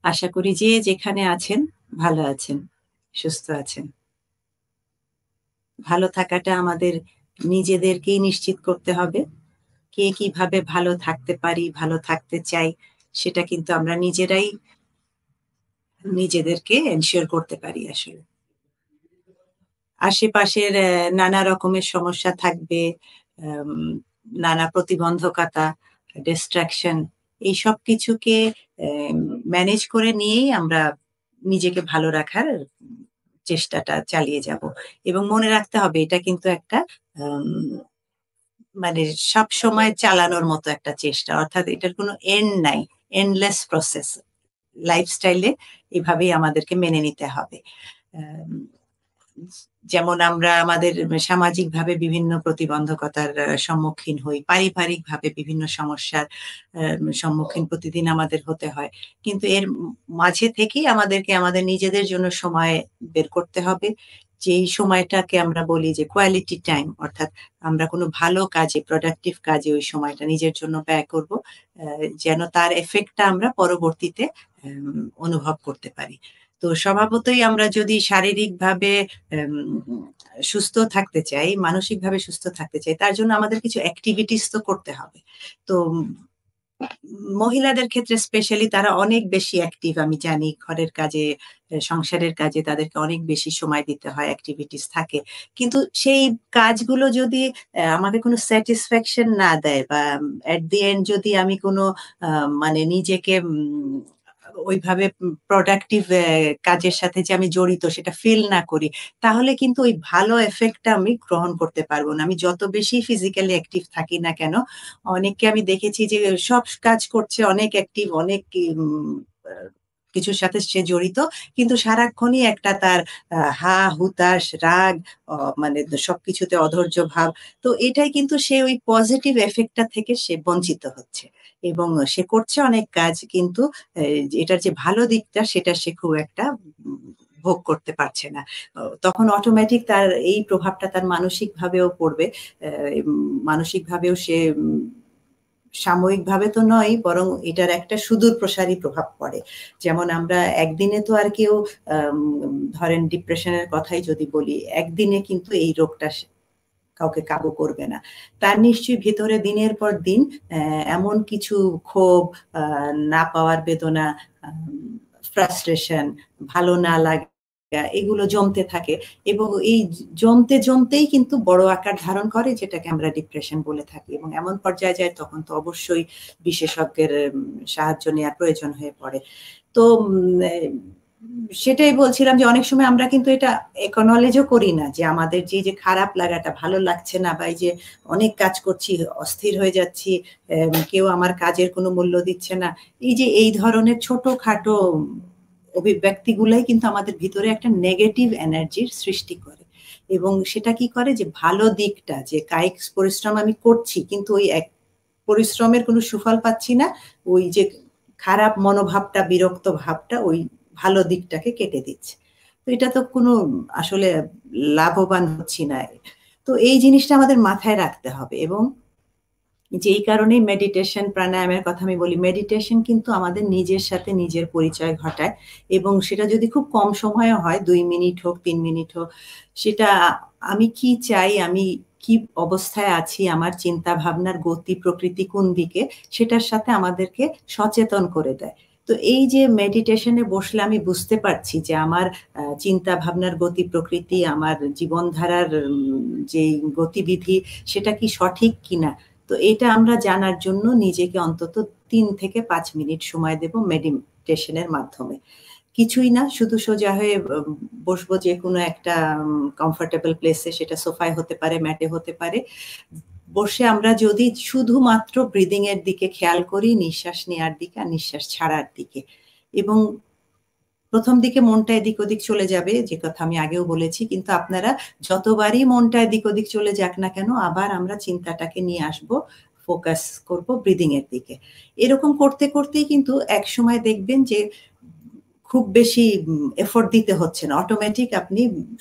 আশা করি যে যেখানে আছেন ভালো আছেন, সুস্থ আছেন। ভালো থাকাটা আমাদের নিজেদেরকেই নিশ্চিত করতে হবে। কে কিভাবে ভালো থাকতে পারি, ভালো থাকতে চাই সেটা কিন্তু আমরা নিজেরাই নিজেদেরকে এনশিওর করতে পারি আসলে। আশেপাশের নানা রকমের সমস্যা থাকবে, আম নানা প্রতিবন্ধকতা, ডিস্ট্রাকশন এই সবকিছুকে অ্যাম ম্যানেজ করে নিয়েই আমরা নিজেকে ভালো রাখার চেষ্টাটা চালিয়ে যাব। এবং মনে রাখতে হবে এটা কিন্তু একটা আম মানে সবসময় চালানোর মতো একটা চেষ্টা। অর্থাৎ এটার কোনো এন্ড নাই। Endless process. লাইফস্টাইলে এভাবেই আমাদেরকে মেনে নিতে হবে। আম যেমন আমরা আমাদের সামাজিকভাবে বিভিন্ন প্রতিবন্ধকতার সম্মুখীন হই। পারিবারিকভাবে বিভিন্ন সমস্যার সম্মুখীন প্রতিদিন আমাদের হতে হয়। কিন্তু এর মাঝে থেকেই আমাদেরকে আমাদের নিজেদের জন্য সময় বের করতে হবে। যেই সময়টাকে আমরা বলি যে কোয়ালিটি টাইম অর্থাৎ আমরা কোনো ভালো কাজে, প্রোডাক্টিভ কাজে ওই সময়টা নিজের জন্য ব্যয় করব। যেন তার ইফেক্টটা আমরা পরবর্তীতে অনুভব করতে পারি। তো স্বভাবতই আমরা যদি শারীরিকভাবে এম সুস্থ থাকতে চাই, মানসিকভাবে সুস্থ থাকতে চাই, তার জন্য আমাদের কিছু এক্টিভিটিস তো করতে হবে। তো মহিলাদের ক্ষেত্রে স্পেশালি তারা অনেক বেশি অ্যাক্টিভ আমি জানি। ঘরের কাজে, সংসারের কাজে তাদেরকে অনেক বেশি সময় দিতে হয়, এক্টিভিটিস থাকে। কিন্তু সেই কাজগুলো যদি আমাকে কোনো স্যাটিসফ্যাকশন না দেয় বা এট দি এন্ড যদি আমি কোনো আ মানে নিজেকে ওইভাবে প্রোডাক্টিভ কাজের সাথে যে আমি জড়িত সেটা ফিল না করি, তাহলে কিন্তু ওই ভালো ইফেক্টটা আমি গ্রহণ করতে পারব না। আমি যত বেশি ফিজিক্যালি অ্যাক্টিভ থাকি না কেন, অনেককে আমি দেখেছি যে সব কাজ করছে, অনেক অ্যাক্টিভ, অনেক আ কিছুর সাথে সে জড়িত। কিন্তু সারাক্ষণই একটা তার হা-হুতাশ, রাগ, মানে সবকিছুতে অধৈর্য ভাব। তো এটাই কিন্তু সে ওই পজিটিভ ইফেক্ট টা থেকে সে বঞ্চিত হচ্ছে। এবং সে করছে অনেক কাজ কিন্তু এ এটার যে ভালো দিকটা সেটা সে খুব একটা উম ভোগ করতে পারছে না। তখন অটোমেটিক তার এই প্রভাবটা তার মানসিকভাবেও পড়বে। মানসিকভাবেও সে সাময়িকভাবে তো নয় বরং এটার একটা সুদূর প্রসারী প্রভাব পড়ে। যেমন আমরা একদিনে তো আর কেউ আম ধরেন ডিপ্রেশন এর কথাই যদি বলি, একদিনে কিন্তু এই রোগটা কাউকে কাবু করবে না। তার নিশ্চয়ই ভেতরে দিনের পর দিন এমন কিছু ক্ষোভ, আ না পাওয়ার বেদনা, আম ফ্রাস্ট্রেশন, ভালো না লাগা এগুলো জমতে থাকে এবং এই জমতেই কিন্তু বড় আকার ধারণ করে যেটাকে আমরা ডিপ্রেশন বলে থাকি এবং এমন পর্যায়ে যায় তখন তো অবশ্যই বিশেষজ্ঞের সাহায্য নেয়া প্রয়োজন হয়ে পড়ে। তো সেটাই বলছিলাম যে অনেক সময় আমরা কিন্তু এটা acknowledge ও করি না যে আমাদের যে খারাপ লাগাটা ভালো লাগছে না বা এই যে অনেক কাজ করছি, অস্থির হয়ে যাচ্ছি, কেউ আমার কাজের কোনো মূল্য দিচ্ছে না। এই যে এই ধরনের ছোটখাটো অভিব্যক্তিগুলাই কিন্তু আমাদের ভিতরে একটা নেগেটিভ এনার্জির সৃষ্টি করে। এবং সেটা কি করে যে ভালো দিকটা যে কায়িক পরিশ্রম আমি করছি কিন্তু ওই পরিশ্রমের কোনো সুফল পাচ্ছি না। ওই যে খারাপ মনোভাবটা, বিরক্ত ভাবটা ওই ভালো দিকটাকে কেটে দিচ্ছে। তো এটা তো কোনো আসলে লাভবান হচ্ছি না। তো এই জিনিসটা আমাদের মাথায় রাখতে হবে এবং যেই কারণেই মেডিটেশন, প্রাণায়ামের কথা আমি বলি। মেডিটেশন কিন্তু আমাদের নিজের সাথে নিজের পরিচয় ঘটায় এবং সেটা যদি খুব কম সময়েও হয় ২ মিনিট হোক, ৩ মিনিট হোক, সেটা আমি কি চাই, আমি কি অবস্থায় আছি, আমার চিন্তাভাবনার গতি প্রকৃতি কোন দিকে, সেটার সাথে আমাদেরকে সচেতন করে দেয়। তো এই যে মেডিটেশনে বসলে আমি বুঝতে পারছি যে আমার চিন্তাভাবনার গতি প্রকৃতি, আমার জীবনধারার যেই গতিবিধি সেটা কি সঠিক কিনা তো এটা আমরা জানার জন্য নিজেকে অন্তত ৩ থেকে ৫ মিনিট সময় দেব মেডিটেশন এর মাধ্যমে। কিছুই না শুধু সোজা হয়ে বসবো যেকোনো একটা কমফোর্টেবল প্লেস এ সেটা সোফায় হতে পারে, ম্যাটে হতে পারে। বসে আমরা যদি শুধুমাত্র ব্রিথিং এর দিকে খেয়াল করি, নিঃশ্বাস নেয়ার দিকে আর নিঃশ্বাস ছাড়ার দিকে এবং ১ম দিকে মনটা এদিক ওদিক চলে যাবে, যে কথা আমি আগেও বলেছি। কিন্তু আপনারা যতবারই মনটা এদিক ওদিক চলে যাক না কেন, আবার আমরা চিন্তাটাকে নিয়ে আসবো, ফোকাস করব ব্রিথিং এর দিকে। এরকম করতেই কিন্তু একসময় দেখবেন যে খুব বেশি এফোর্ট দিতে হচ্ছে না। অটোমেটিক আপনি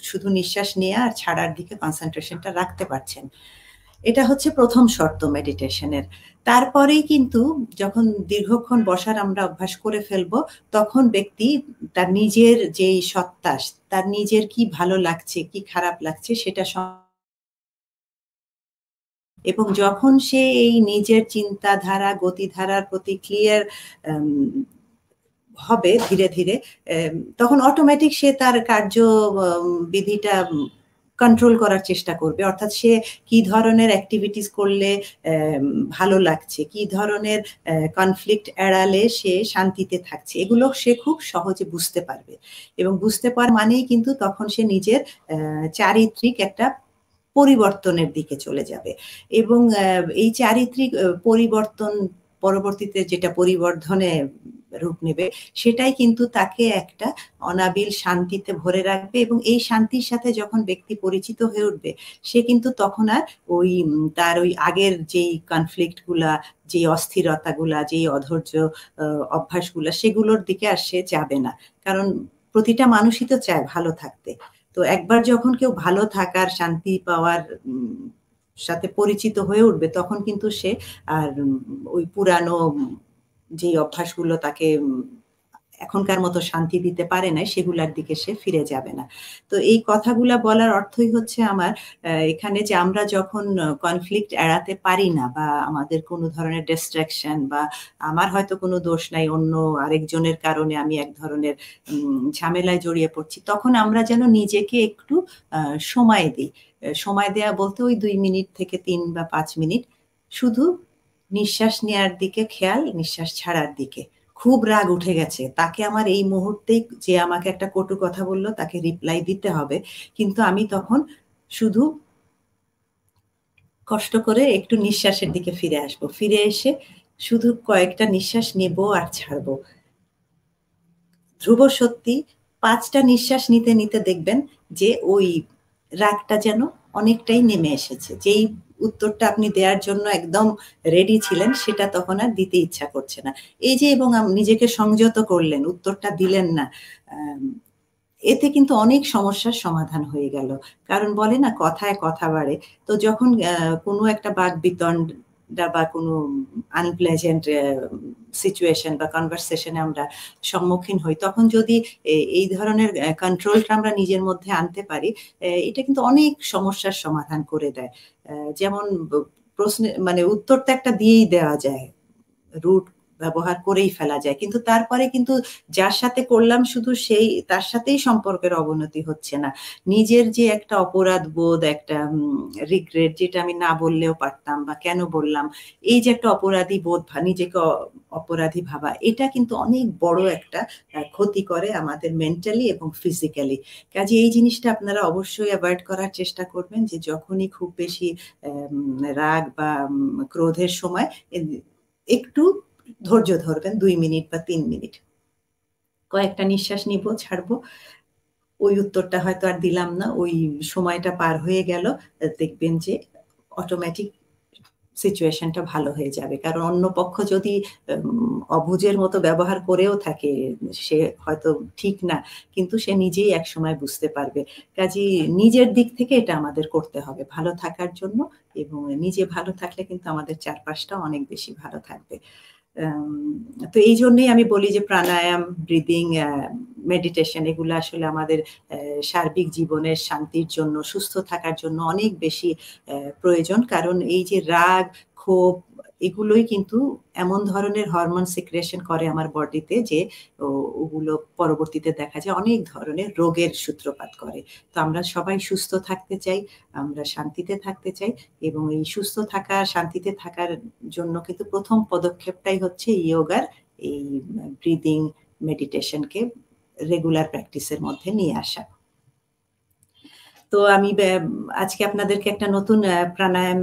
শুধু নিঃশ্বাস নেয়া আর ছাড়ার দিকে কনসেনট্রেশনটা রাখতে পারছেন। এটা হচ্ছে ১ম শর্ত মেডিটেশনের। তারপরেই কিন্তু যখন দীর্ঘক্ষণ বসার আমরা অভ্যাস করে ফেলবো, তখন ব্যক্তি তার নিজের যেই সত্তা, তার নিজের কি ভালো লাগছে, কি খারাপ লাগছে সেটা এবং যখন সে এই নিজের চিন্তাধারা, গতিধারার প্রতি ক্লিয়ার আম হবে ধীরে, ধীরে তখন অটোমেটিক সে তার বিধিটা কন্ট্রোল করার চেষ্টা করবে। অর্থাৎ সে কি ধরনের এক্টিভিটিস করলে ভালো লাগছে, কি ধরনের কনফ্লিক্ট এড়ালে সে শান্তিতে থাকছে। এগুলো সে খুব সহজে বুঝতে পারবে। এবং বুঝতে পারা মানেই কিন্তু তখন সে নিজের চারিত্রিক একটা পরিবর্তনের দিকে চলে যাবে। এবং এই চারিত্রিক পরিবর্তন পরবর্তীতে যেটা পরিবর্ধনে রূপ নেবে, সেটাই কিন্তু তাকে একটা অনাবিল শান্তিতে ভরে রাখবে এবং এই শান্তির সাথে যখন ব্যক্তি পরিচিত হয়ে উঠবে, সে কিন্তু তখন আর তার ওই আগের যেই কনফ্লিক্ট গুলা, যেই অস্থিরতাগুলা, যেই অধৈর্য অভ্যাসগুলা, সেগুলোর দিকে আর সে যাবে না। কারণ প্রতিটা মানুষই তো চায় ভালো থাকতে। তো একবার যখন কেউ ভালো থাকার, শান্তি পাওয়ার সাথে পরিচিত হয়ে উঠবে, তখন কিন্তু সে আর ওই পুরানো যেই অভ্যাসগুলো তাকে এখনকার মতো শান্তি দিতে পারে নাই, সেগুলার দিকে সে ফিরে যাবে না। তো এই কথাগুলা বলার অর্থই হচ্ছে আমার এখানে যে আমরা যখন কনফ্লিক্ট এড়াতে পারি না বা আমাদের কোনো ধরনের ডিস্ট্রাকশন বা আমার হয়তো কোনো দোষ নাই, অন্য আরেকজনের কারণে আমি এক ধরনের ঝামেলায় জড়িয়ে পড়ছি, তখন আমরা যেন নিজেকে একটু সময় দিই। সময় দেয়া বলতে ওই ২ মিনিট থেকে ৩ বা ৫ মিনিট শুধু নিঃশ্বাস নেয়ার দিকে খেয়াল, নিঃশ্বাস ছাড়ার দিকে। খুব রাগ উঠে গেছে। তাকে আমার এই মুহূর্তেই যে আমাকে একটা কটু কথা বলল তাকে রিপ্লাই দিতে হবে। কিন্তু আমি তখন শুধু কষ্ট করে একটু নিঃশ্বাসের দিকে ফিরে আসবো। ফিরে এসে শুধু কয়েকটা নিঃশ্বাস নেবো আর ছাড়বো। ধ্রুব সত্যি ৫ টা নিঃশ্বাস নিতে, নিতে দেখবেন যে ওই রাগটা যেন অনেকটাই নেমে এসেছে। যেই উত্তরটা আপনি দেয়ার জন্য একদম রেডি ছিলেন সেটা তখন আর দিতে ইচ্ছা করছে না। এই যে এবং নিজেকে সংযত করলেন, উত্তরটা দিলেন না। আম এতে কিন্তু অনেক সমস্যার সমাধান হয়ে গেল। কারণ বলে না কথায় কথা বাড়ে। তো যখন কোনো একটা বাকবিতণ্ডা বা কোনো আনপ্লেজেন্ট সিচুয়েশন বা কনভারসেশন এ আমরা সম্মুখীন হই, তখন যদি এই ধরনের কন্ট্রোলটা আমরা নিজের মধ্যে আনতে পারি, এটা কিন্তু অনেক সমস্যার সমাধান করে দেয়। যেমন প্রশ্নে মানে উত্তর তো একটা দিয়েই দেওয়া যায়। রুট ব্যবহার করেই ফেলা যায়। কিন্তু তারপরে কিন্তু যার সাথে করলাম শুধু তার সাথেই সম্পর্কের অবনতি হচ্ছে না। নিজের যে একটা অপরাধবোধ, একটা রিগ্রেট যেটা আমি না বললেও পারতাম বা কেন বললাম, এই যে একটা অপরাধী বোধ নিজেকে অপরাধী ভাবা, এটা কিন্তু অনেক বড় একটা ক্ষতি করে আমাদের মেন্টালি এবং ফিজিক্যালি। কাজেই এই জিনিসটা আপনারা অবশ্যই এভয়েড করার চেষ্টা করবেন যে যখনই খুব বেশি রাগ বা ক্রোধের সময় একটু ধৈর্য ধরবেন ২ মিনিট বা ৩ মিনিট। কয়েকটা নিঃশ্বাস নিবো, ছাড়বো। ওই উত্তরটা হয়তো আর দিলাম না। ওই সময়টা পার হয়ে গেল। দেখবেন যে অটোমেটিক সিচুয়েশনটা ভালো হয়ে যাবে। কারণ অন্য পক্ষ যদি অবুঝের মতো ব্যবহার করেও থাকে, সে হয়তো ঠিক না। কিন্তু সে নিজেই একসময় বুঝতে পারবে। কাজেই নিজের দিক থেকে এটা আমাদের করতে হবে ভালো থাকার জন্য এবং নিজে ভালো থাকলে কিন্তু আমাদের চারপাশটাও অনেক বেশি ভালো থাকবে। তো এইজন্যই আমি বলি যে প্রাণায়াম, ব্রিথিং, মেডিটেশন এগুলো আসলে আমাদের সার্বিক জীবনের শান্তির জন্য, সুস্থ থাকার জন্য অনেক বেশি প্রয়োজন। কারণ এই যে রাগ, ক্ষোভ এগুলোই কিন্তু এমন ধরনের হরমোন সিক্রেশন করে আমার বডিতে যে ওগুলো পরবর্তীতে দেখা যায় অনেক ধরনের রোগের সূত্রপাত করে। তো আমরা সবাই সুস্থ থাকতে চাই, আমরা শান্তিতে থাকতে চাই এবং এই সুস্থ থাকা, শান্তিতে থাকার জন্য কিন্তু ১ম পদক্ষেপটাই হচ্ছে ইয়োগার এই ব্রিথিং, মেডিটেশনকে রেগুলার প্র্যাকটিসের মধ্যে নিয়ে আসা। তো আমি আজকে আপনাদেরকে একটা নতুন প্রাণায়াম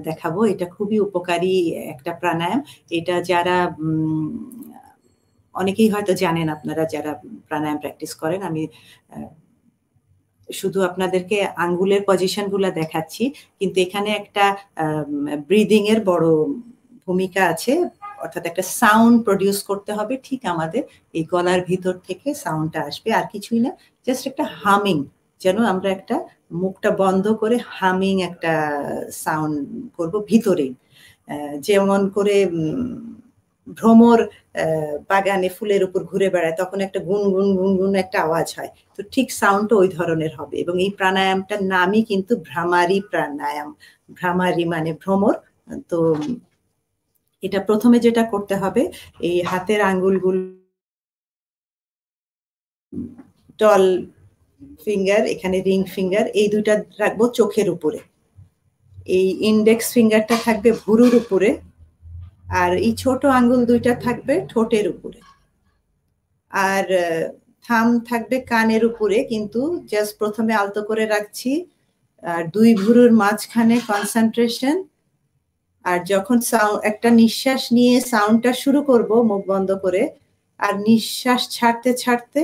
দেখাবো। এটা খুবই উপকারী একটা প্রাণায়াম। এটা যারা অনেকেই হয়তো জানেন আপনারা যারা প্রাণায়াম প্র্যাকটিস করেন। আমি আ শুধু আপনাদেরকে আঙ্গুলের পজিশন গুলা দেখাচ্ছি। কিন্তু এখানে একটা ব্রিথিং এর বড় ভূমিকা আছে। অর্থাৎ একটা সাউন্ড প্রোডিউস করতে হবে ঠিক আমাদের এই গলার ভিতর থেকে সাউন্ডটা আসবে। আর কিছুই না। জাস্ট একটা হামিং যেন আমরা একটা মুখটা বন্ধ করে হামিং একটা সাউন্ড করব ভিতরেই। যেমন করে ভ্রমর বাগানে ফুলের উপর ঘুরে বেড়ায়, তখন একটা গুনগুন গুনগুন একটা আওয়াজ হয়, তো ঠিক সাউন্ডটা ওই ধরনের হবে। এবং এই প্রাণায়ামটার নামই কিন্তু ভ্রামারি প্রাণায়াম। ভ্রামারি মানে ভ্রমর। তো এটা প্রথমে যেটা করতে হবে, এই হাতের আঙ্গুলগুলো টল ফিঙ্গার, এখানে রিং ফিঙ্গার, এই দুইটা রাখবো চোখের উপরে, এই ইন্ডেক্স ফিঙ্গারটা থাকবে ভুরুর উপরে, আর এই ছোট আঙ্গুল দুইটা থাকবে ঠোঁটের উপরে, আর থাম থাকবে কানের উপরে, কিন্তু জাস্ট প্রথমে আলতো করে রাখছি, আর দুই ভুরুর মাঝখানে কনসেন্ট্রেশন। আর যখন একটা নিঃশ্বাস নিয়ে সাউন্ডটা শুরু করব মুখ বন্ধ করে, আর নিঃশ্বাস ছাড়তে ছাড়তে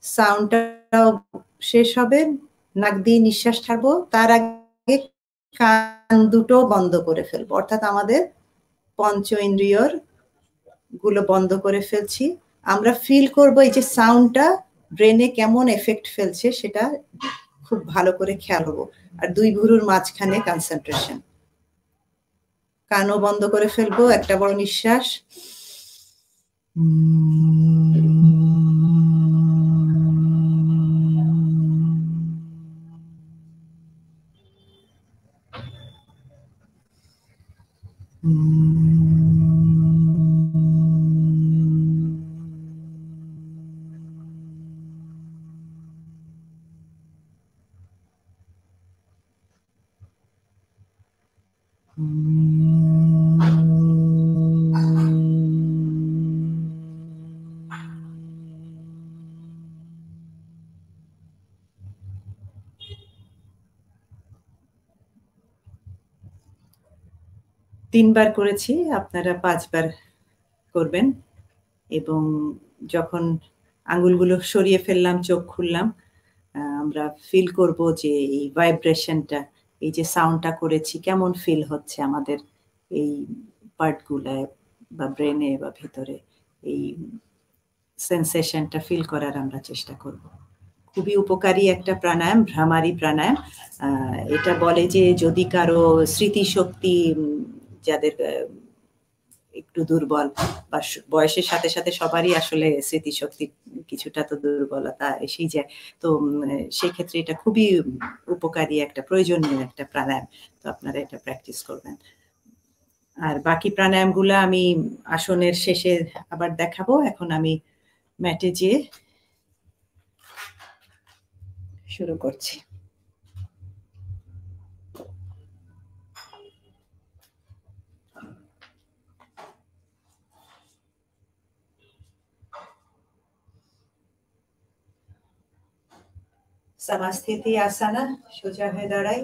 সাউন্ডটাও শেষ হবে, নাক দিয়ে নিঃশ্বাস ছাড়বো, তার আগে কান দুটো বন্ধ করে ফেলবো, অর্থাৎ আমাদের পঞ্চ ইন্দ্রিয়র গুলো বন্ধ করে ফেলছি। আমরা ফিল করব এই যে সাউন্ডটা ব্রেনে কেমন এফেক্ট ফেলছে, সেটা খুব ভালো করে খেয়াল হবো। আর দুই ভুরুর মাঝখানে কনসেন্ট্রেশন। কানও বন্ধ করে ফেলবো, একটা বড় নিঃশ্বাস, তিনবার করেছি, আপনারা 5 বার করবেন। এবং যখন আঙ্গুলগুলো সরিয়ে ফেললাম, চোখ খুললাম, আমরা ফিল করব যে এই ভাইব্রেশনটা, এই যে সাউন্ডটা করেছি, কেমন ফিল হচ্ছে আমাদের এই পার্টগুলায় বা ব্রেনে বা ভেতরে, এই সেন্সেশনটা ফিল করার আমরা চেষ্টা করব। খুবই উপকারী একটা প্রাণায়াম, ভ্রামারি প্রাণায়াম। এটা বলে যে যদি কারো স্মৃতিশক্তি, যাদের একটু দুর্বল, বা বয়সের সাথে সাথে সবারই আসলে স্মৃতিশক্তি কিছুটা তো দুর্বলতা এসেই যায়, তো সেই ক্ষেত্রে এটা খুবই উপকারী একটা প্রয়োজনীয় একটা প্রাণায়াম। তো আপনারা এটা প্র্যাকটিস করবেন। আর বাকি প্রাণায়ামগুলো আমি আসনের শেষে আবার দেখাবো। এখন আমি ম্যাটে যেয়ে শুরু করছি। সমাস্থিতি আসানা, সোজা হয়ে দাঁড়াই।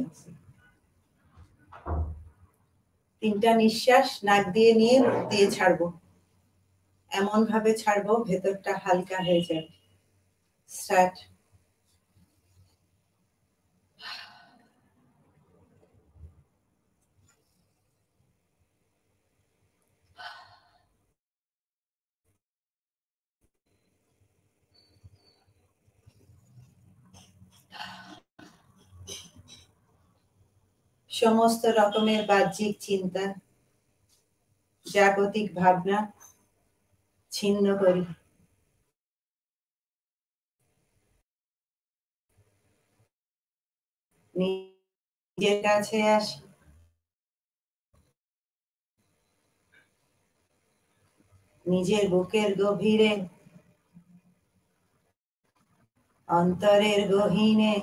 3টা নিঃশ্বাস নাক দিয়ে নিয়ে মুখ দিয়ে ছাড়বো, এমন ভাবে ছাড়বো ভেতরটা হালকা হয়ে যাবে। স্টার্ট। সমস্ত রকমের বাহ্যিক চিন্তা, জাগতিক ভাবনা ছিন্ন করি। নিজের কাছে আসি, নিজের বুকের গভীরে, অন্তরের গহীনে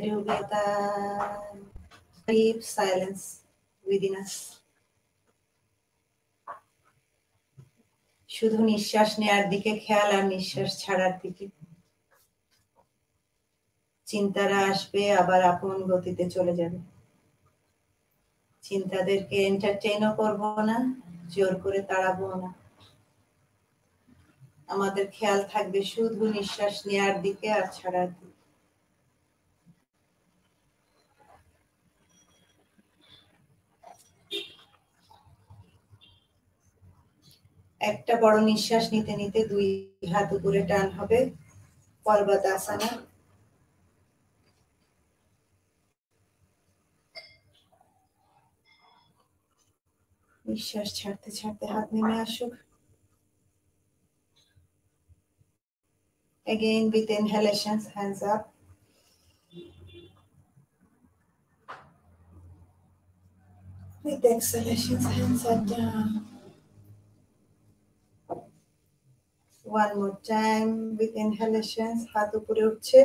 ডুবে deep silence within us. শুধু নিঃশ্বাস নেওয়ার দিকে খেয়াল, আর নিঃশ্বাস ছাড়ার দিকে। চিন্তারা আসবে, আবার আপন গতিতে চলে যাবে। চিন্তাদেরকে এন্টারটেইনও করবো না, জোর করে তাড়াবো না। আমাদের খেয়াল থাকবে শুধু নিঃশ্বাস নেওয়ার দিকে আর ছাড়ার দিকে। একটা বড় নিঃশ্বাস নিতে নিতে 2 হাত উপরে টান হবে, পর্বতাসনা। নিঃশ্বাস ছাড়তে ছাড়তে হাত নেমে আসুক। Again with inhalations, hands up. With exhalations, hands are down. One more time with inhalations, হাত উপরে উঠছে।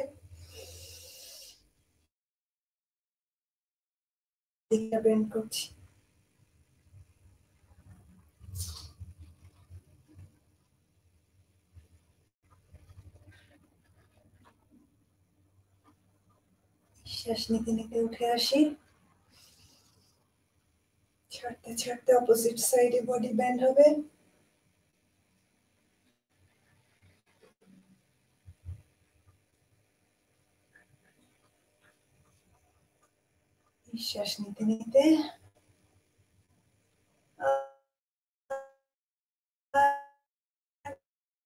দিকটা বেন্ড করছি। শ্বাস নিতে নিতে উঠে আসি। ছাড়তে ছাড়তে অপোজিট সাইডে বডি ব্যান্ড হবে। নিঃশ্বাস নিতে নিতে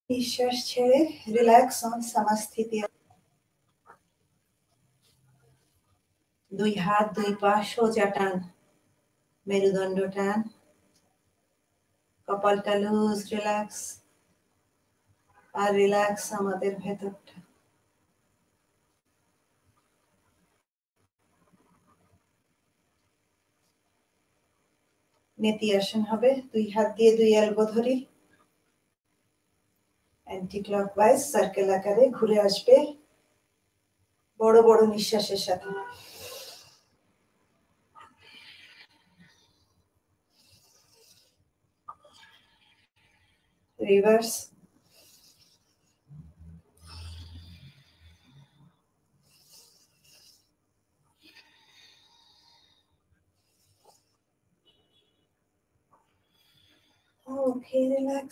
নিঃশ্বাস ছেড়ে রিল্যাক্স অন সমাস্থিতি। দুই হাত দুই পা সোজা টান, মেরুদণ্ড টান, কপালটা লুজ, রিল্যাক্স। আর রিল্যাক্স আমাদের ভেতরটা। নেতি আসন হবে, দুই হাত দিয়ে দুই এলবো ধরি, অ্যান্টি ক্লকওয়াইজ সার্কেল আকারে ঘুরে আসবে বড় বড় নিঃশ্বাসের সাথে। Reverse. Okay, relax.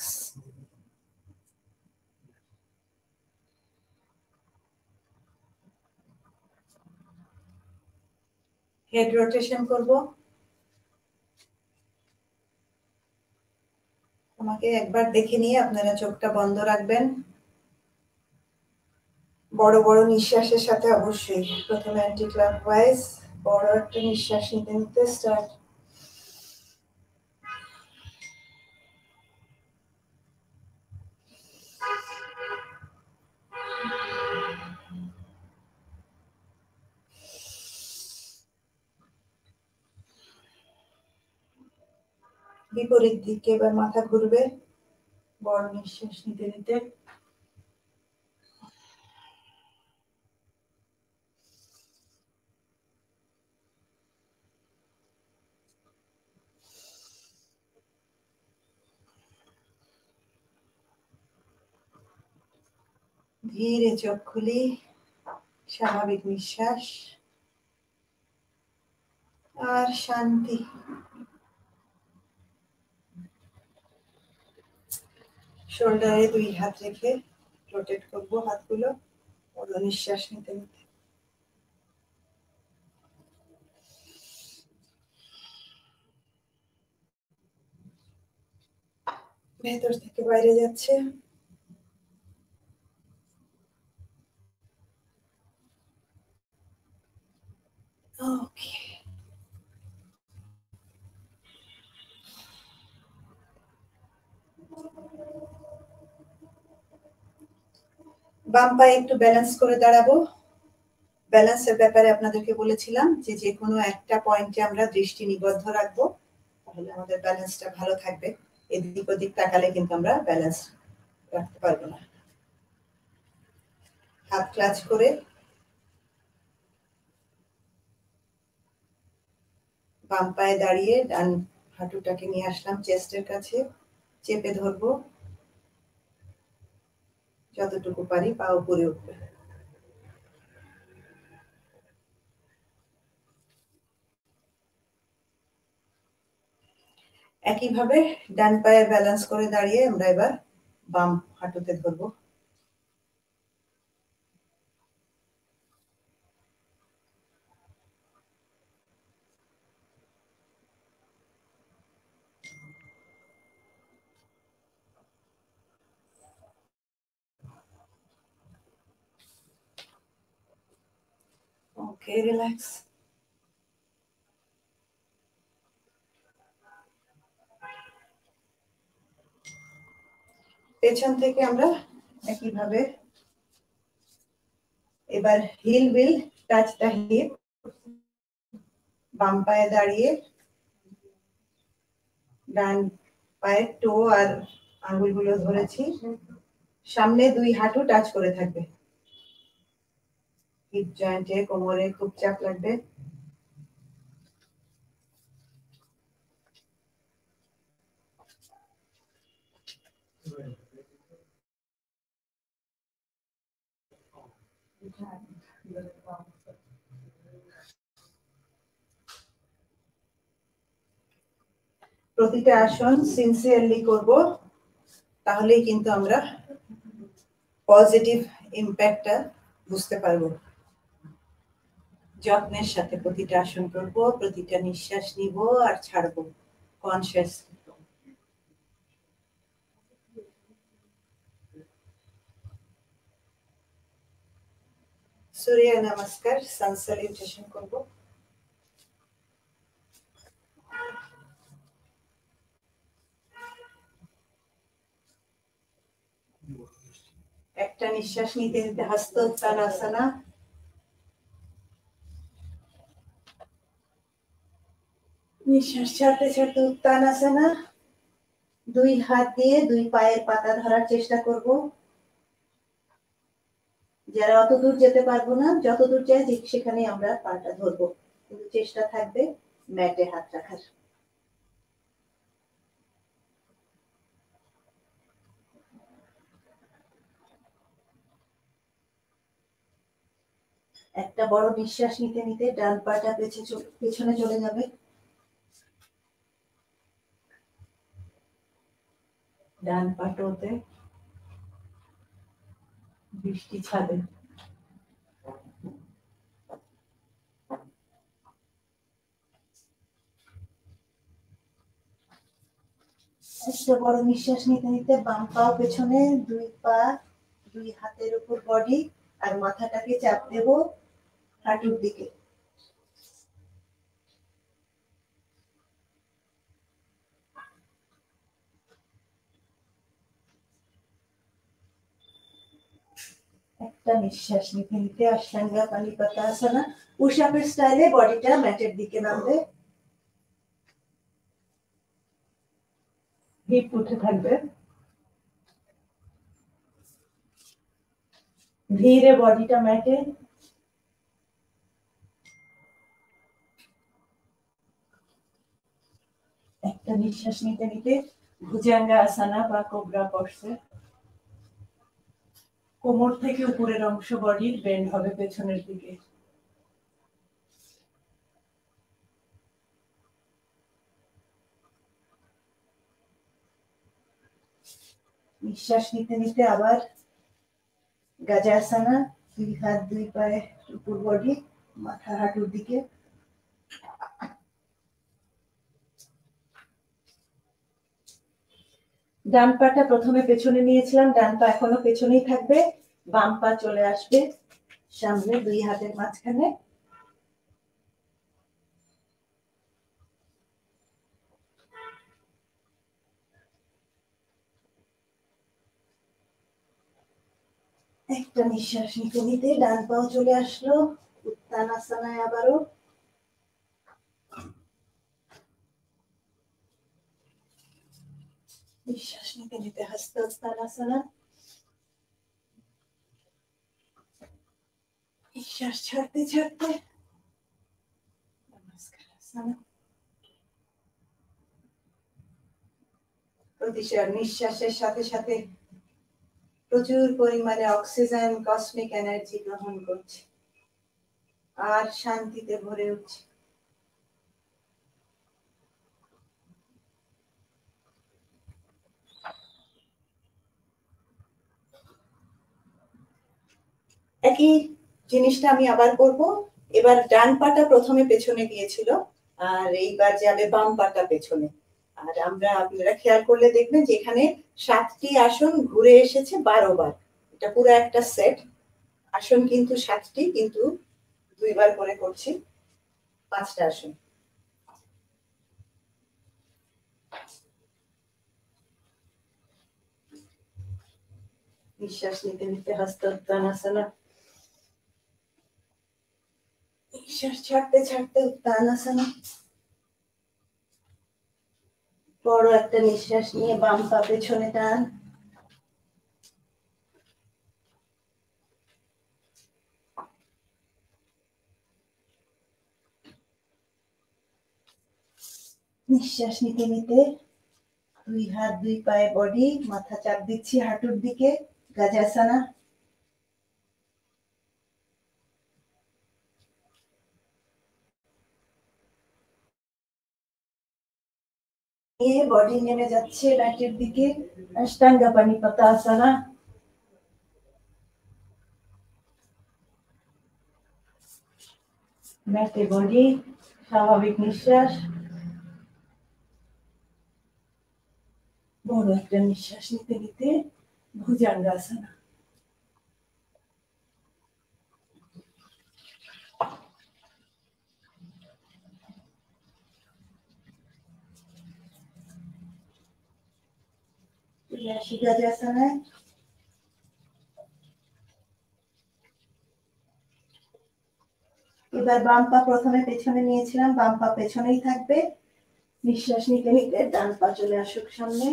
Head rotation করব। আমাকে একবার দেখে নিয়ে আপনারা চোখটা বন্ধ রাখবেন। বড় বড় নিঃশ্বাসের সাথে অবশ্যই। প্রথমে অ্যান্টি ক্লকওয়াইজ বড় একটা নিঃশ্বাস নিতে নিতে স্টার্ট। বিপরীত দিকে এবার মাথা ঘুরবে বড় নিঃশ্বাস নিতে নিতে। ধীরে চোখ খুলি, স্বাভাবিক নিঃশ্বাস আর শান্তি। শোল্ডারে দুই হাত রেখে রোটেট করবো হাতগুলো বড় নিঃশ্বাস নিতে নিতে। ভেতর থেকে বাইরে যাচ্ছে। ওকে, বাম পায়ে একটু ব্যালেন্স করে দাঁড়াবো। ব্যালেন্সের ব্যাপারে আপনাদেরকে বলেছিলাম যে যে কোনো একটা পয়েন্টে আমরা দৃষ্টি নিবদ্ধ রাখবো, তাহলে আমাদের ব্যালেন্সটা ভালো থাকবে। এদিক ওদিক তাকালে কিন্তু আমরা ব্যালেন্স রাখতে পারবো না। হাত ক্লাচ করে বাম পায়ে দাঁড়িয়ে ডান হাঁটুটাকে নিয়ে আসলাম চেস্টের কাছে, চেপে ধরবো, যতটুকু পারি পা উপরে উঠবে। একইভাবে ডান পায়ে ব্যালেন্স করে দাঁড়িয়ে আমরা এবার বাম হাঁটুতে ধরবো। Okay, relax. পেছন থেকে আমরা একইভাবে এবার heel will touch the hip, বাম পায়ে দাঁড়িয়ে ডান পায়ের টো আর আঙ্গুলগুলো ধরেছি, সামনে দুই হাঁটু টাচ করে থাকবে, হিপ জয়েন্টে কোমরে খুব চাপ লাগবে। প্রতিটা আসন সিনসিয়ারলি করব, তাহলেই কিন্তু আমরা পজিটিভ ইম্প্যাক্টটা বুঝতে পারবো। যত্নের সাথে প্রতিটা আসন করব, প্রতিটা নিঃশ্বাস নিব আর ছাড়বো কনসিয়াস। সূর্য নমস্কার, সান স্যালুটেশন করব। একটা নিঃশ্বাস নিতে নিতে হস্ত উত্তানাসনা, নিঃশ্বাস ছাড়তে ছাড়তে উত্তানাসনা। দুই হাত দিয়ে দুই পায়ের পাতা ধরার চেষ্টা করব। যারা অত দূর যেতে পারবো না, যত দূর যাই ঠিক সেখানে আমরা পাটা ধরবো, কিন্তু চেষ্টা থাকবে ম্যাটে হাত রাখার। একটা বড় নিঃশ্বাস নিতে নিতে ডান পাটা পেছনে চলে যাবে। ডান পাটোতে বৃষ্টি ছাদে। একটা বড় নিঃশ্বাস নিতে নিতে বাম পাও পেছনে, দুই পা দুই হাতের উপর বডি, আর মাথাটাকে চাপ দেব হাঁটুর দিকে। একটা নিঃশ্বাস নিতে নিতে অষ্টাঙ্গা পানিপাতাসনা, পুশ-আপের স্টাইলে বডিটা ম্যাটের দিকে নামবে, হিপ উঠে থাকবে। ধীরে বডিটা ম্যাটে। একটা নিঃশ্বাস নিতে নিতে ভুজাঙ্গাসনা বা কোবরা পসে, কোমর থেকে উপরের অংশ বডির বেন্ড হবে পেছনের দিকে। নিঃশ্বাস নিতে নিতে আবার গাজাসনা, দুই হাত দুই পায়ে উপর বডি, মাথা হাঁটুর দিকে। ডান পাটা প্রথমে পেছনে নিয়েছিলাম, ডান পা এখনো পেছনেই থাকবে, বাম পা চলে আসবে সামনে দুই হাতের মাঝখানে। একটা নিঃশ্বাস নিতে নিতে ডান পাও চলে আসলো উত্তানাসনায় আবারও। নিঃশ্বাস নিতে নিতে হস্ত উত্তানাসনা, নিঃশ্বাস ছাড়তে ছাড়তে নমস্কারাসনা। প্রতিটা নিঃশ্বাসের সাথে সাথে প্রচুর পরিমাণে অক্সিজেন, কসমিক এনার্জি গ্রহণ করছে আর শান্তিতে ভরে উঠছে। একই জিনিসটা আমি আবার করব। এবার ডান পাটা প্রথমে পেছনে গিয়েছিল, আর এইবার যাবে বাম পাটা পেছনে। আর আপনারা খেয়াল করলে দেখবেন যে এখানে 7টি আসন ঘুরে এসেছে 12 বার। এটা পুরো একটা সেট। আসন কিন্তু 7টি, কিন্তু 2 বার করে করছি 5টা আসন। নিঃশ্বাস নিতে নিতে হস্ত উত্তানাসনা, নিঃশ্বাস ছাড়তে ছাড়তে উত্তানাসনা। বড় একটা নিঃশ্বাস নিয়ে বাম পা পেছনে টান, নিঃশ্বাস নিতে নিতে দুই হাত দুই পায়ে বডি, মাথা চাপ দিচ্ছি হাঁটুর দিকে, গাজাসানা। বডি নেমে যাচ্ছে ম্যাটের দিকে, অষ্টাঙ্গা পানিপাতাসনা। ম্যাটে বডি, স্বাভাবিক নিঃশ্বাস, বড় একটা নিঃশ্বাস নিতে নিতে ভুজঙ্গাসনা। গাজাসনায় এবার বাম পা প্রথমে পেছনে নিয়েছিলাম, বাম পা পেছনেই থাকবে। নিঃশ্বাস নিতে নিতে ডান পা চলে আসুক সামনে।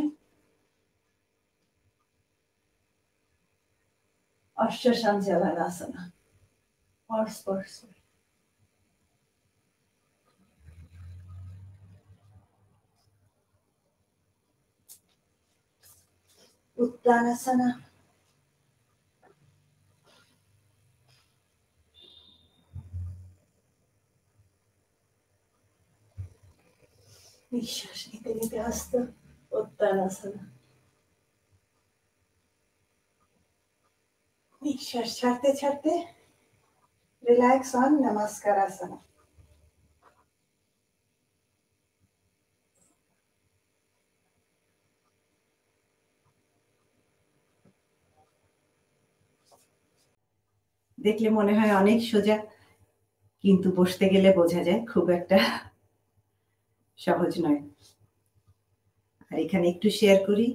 অশ্ব সঞ্চালনাসনা, হর্স উত্তানাসনা। নিঃশ্বাস নিতে নিতে হস্ত উত্তানাসনা। নিঃশ্বাস ছাড়তে ছাড়তে রিল্যাক্স অন নমস্কারাসনা। দেখলে মনে হয় অনেক সোজা, কিন্তু বসতে গেলে বোঝা যায় খুব একটা সহজ নয়। আর এখানে একটু শেয়ার করি,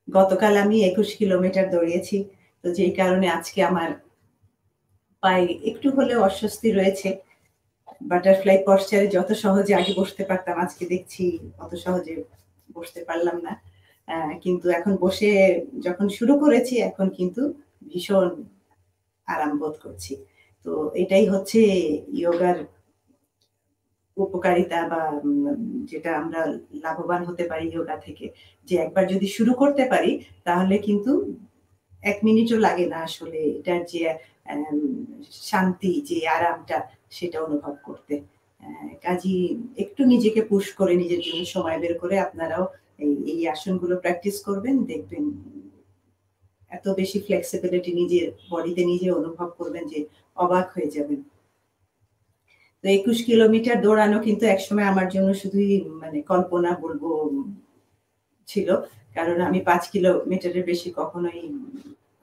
গতকাল আমি 21 কিলোমিটার দৌড়িয়েছি, তো যেই কারণে আজকে আমার পায়ে একটু হলেও অস্বস্তি রয়েছে। বাটারফ্লাই পশ্চারে যত সহজে আগে বসতে পারতাম, আজকে দেখছি অত সহজে বসতে পারলাম না। কিন্তু এখন বসে যখন শুরু করেছি, এখন কিন্তু ভীষণ আরাম বোধ করছি। তো এটাই হচ্ছে যোগার উপকারিতা, বা যেটা আমরা লাভবান হতে পারি যোগা থেকে, যে একবার যদি শুরু করতে পারি তাহলে কিন্তু 1 মিনিটও লাগে না আসলে এটার যে শান্তি, যে আরামটা, সেটা অনুভব করতে। কাজেই একটু নিজেকে পুশ করে নিজের জন্য সময় বের করে আপনারাও এই আসনগুলো প্র্যাকটিস করবেন, দেখবেন এত বেশি ফ্লেক্সিবিলিটি নিজের বডিতে নিজে অনুভব করবেন যে অবাক হয়ে যাবেন। তো 21 কিলোমিটার দৌড়ানো কিন্তু একসময় আমার জন্য শুধুই মানে কল্পনা বলবো ছিল। কারণ আমি 5 কিলোমিটারের বেশি কখনোই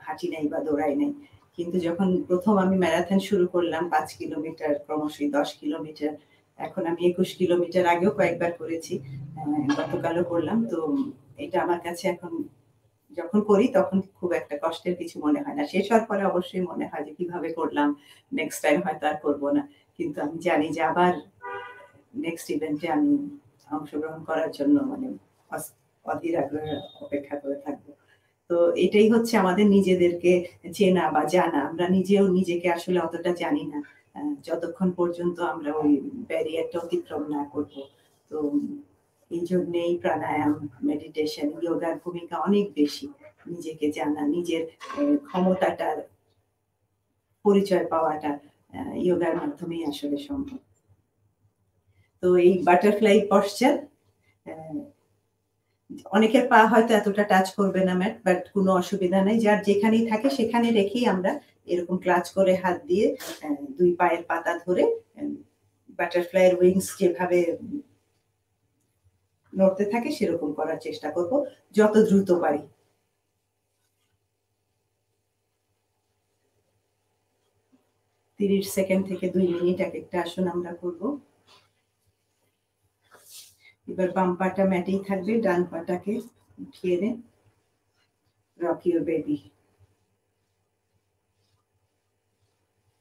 হাঁটি নাই বা দৌড়াই নাই। কিন্তু যখন প্রথম আমি ম্যারাথন শুরু করলাম 5 কিলোমিটার, ক্রমশই 10 কিলোমিটার, এখন আমি 21 কিলোমিটার আগেও কয়েকবার করেছি। গতকালও করলাম। তো এটা আমার কাছে এখন যখন করি তখন খুব একটা কষ্টের কিছু মনে হয় না। শেষ হওয়ার পরে অবশ্যই মনে হয় যে কিভাবে করলাম, নেক্সট টাইম হয়তো আর করব না। কিন্তু আমি জানি যে আবার নেক্সট ইভেন্টে আমি অংশগ্রহণ করার জন্য মানে অধীর আগ্রহে অপেক্ষা করে থাকবো। তো এটাই হচ্ছে আমাদের নিজেদেরকে চেনা বা জানা। আমরা নিজেও নিজেকে আসলে অতটা জানি না যতক্ষণ পর্যন্ত আমরা ওই ব্যারিয়ারটা অতিক্রম না করব। তো এই জন্যেই প্রাণায়াম, মেডিটেশন, যোগার ভূমিকা অনেক বেশি। নিজেকে জানা, নিজের ক্ষমতাটার পরিচয় পাওয়াটা যোগার মাধ্যমেই আসলে সম্ভব। তো এই বাটারফ্লাই পশ্চার, অনেকের পা হয়তো এতটা টাচ করবে না ম্যাট, বাট কোনো অসুবিধা নেই। যার যেখানেই থাকে সেখানে রেখেই আমরা এরকম ক্লাচ করে হাত দিয়ে দুই পায়ের পাতা ধরে বাটারফ্লাইয়ের উইংস যেভাবে নড়তে থাকে সেরকম করার চেষ্টা করব যত দ্রুত পারি। সেকেন্ড থেকে 2 মিনিট এক একটা আসন আমরা করব। এবার বাম পাটা ম্যাটেই থাকবে, ডান পাটাকে উঠিয়ে নেন। Rock your baby.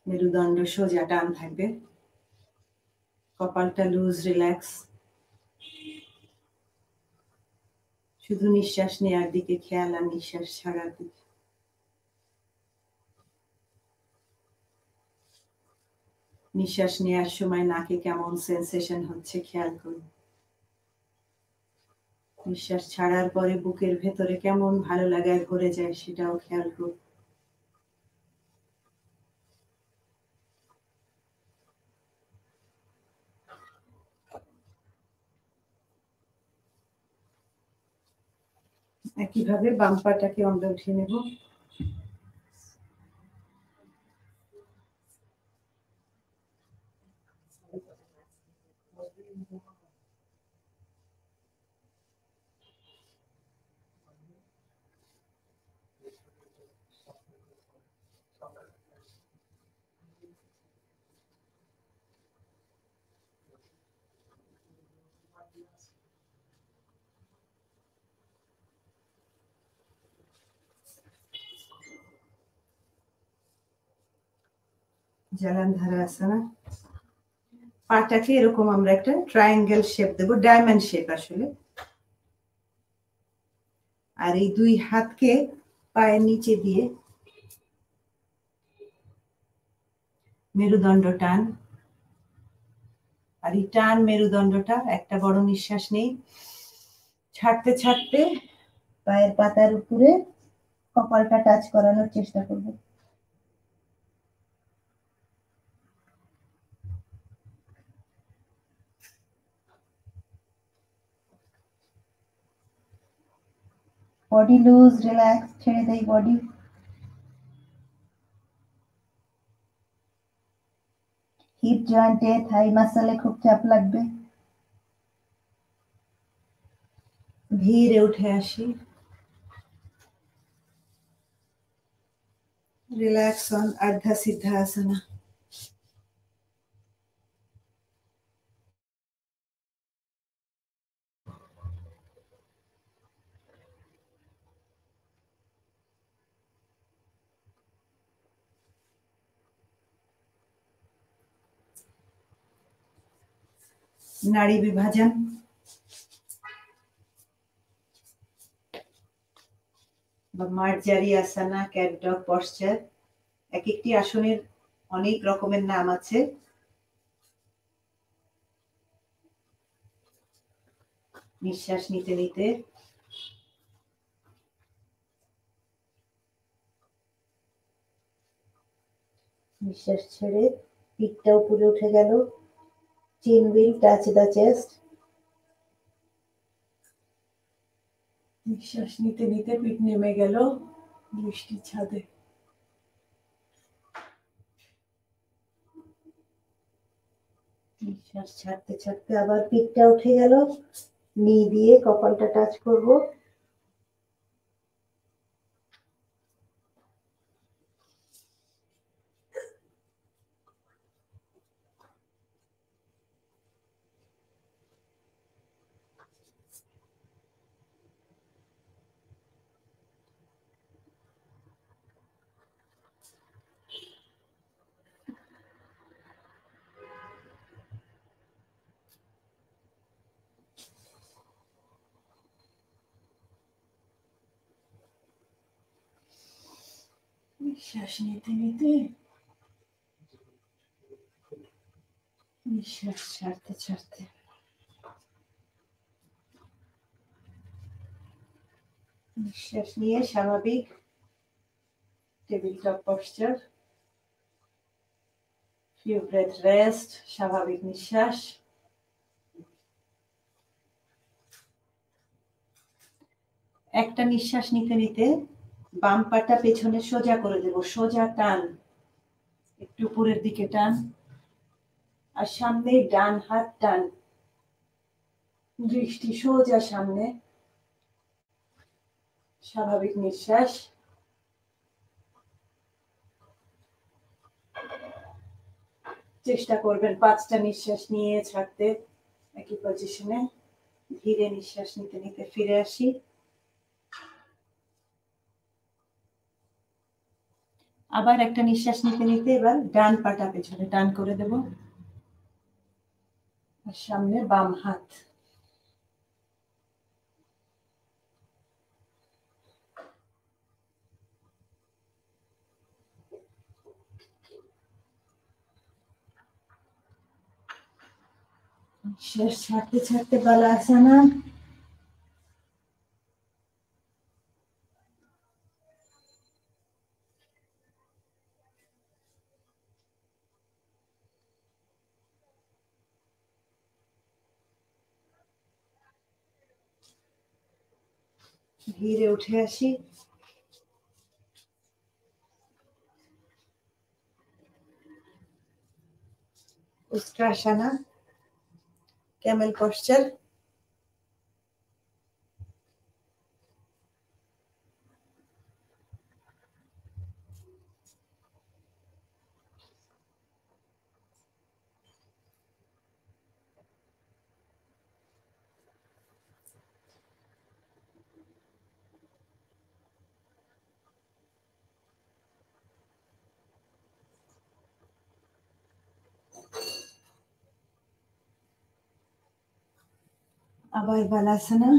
মেরুদণ্ড সোজা, টান থাকবে, কপালটা লুজ, রিল্যাক্স। শুধু নিঃশ্বাস নেওয়ার দিকে খেয়াল আর নিঃশ্বাস ছাড়ার দিকে। নিঃশ্বাস নেওয়ার সময় নাকে কেমন সেন্সেশন হচ্ছে খেয়াল করুন। নিঃশ্বাস ছাড়ার পরে বুকের ভেতরে কেমন ভালো লাগায় ভরে যায় সেটাও খেয়াল করুন। একইভাবে বাম পাটাকে আমরা উঠিয়ে নেব। জালান্ধারা আসনা। পাটাকে এরকম আমরা একটা ট্রায়াঙ্গেল শেপ দেব, ডায়মন্ড শেপ আসলে। আর এই দুই হাতকে পায়ের নিচে দিয়ে মেরুদণ্ড টান। আর এই টান মেরুদণ্ডটা, একটা বড় নিঃশ্বাস নেই, ছাড়তে ছাড়তে পায়ের পাতার উপরে কপালটা টাচ করানোর চেষ্টা করব। বডি লুজ, রিল্যাক্স, ছেড়ে দেই বডি। হিপ জয়েন্টে, থাই মাসলে খুব চাপ লাগবে। ধীরে উঠে আসি। Relax on ardha siddhasana. নাড়ি বিভাজন। বা মার্জারি আসনা, ক্যাট ডগ পশ্চার। এক একটি আসনের অনেক রকমের নাম আছে। নিঃশ্বাস নিতে নিতে নিঃশ্বাস ছেড়ে পিঠটা উপরে উঠে গেল। চিন উইল টাচ দ্য চেস্ট। নিঃশ্বাস নিতে নিতে পিঠ নেমে গেল দৃষ্টি ছাদে। নিঃশ্বাস ছাড়তে ছাড়তে আবার পিঠটা উঠে গেল। নি দিয়ে কপালটা টাচ করব। নিঃশ্বাস নিতে নিতে নিঃশ্বাস ছাড়তে ছাড়তে নিঃশ্বাস নিয়ে স্বাভাবিক table top posture. Few breath rest, স্বাভাবিক নিঃশ্বাস। একটা নিঃশ্বাস নিতে নিতে বাম পাটা পেছনে সোজা করে দেব। সোজা টান, একটু উপরের দিকে টান। আর সামনে ডান হাত টান, দৃষ্টি সোজা সামনে। স্বাভাবিক নিঃশ্বাস। চেষ্টা করবেন 5টা নিঃশ্বাস নিয়ে ছাড়তে একই পজিশনে। ধীরে নিঃশ্বাস নিতে নিতে ফিরে আসি। আবার একটা নিঃশ্বাস নিতে নিতে এবার ডান পাটা পেছনে টান করে দেব, আর সামনে বাম হাত। নিঃশ্বাস ছাড়তে ছাড়তে বালাসনা। ধীরে উঠে আসি, উস্ত্রাসনা, ক্যামেল পশ্চার। আবার বালাসনা।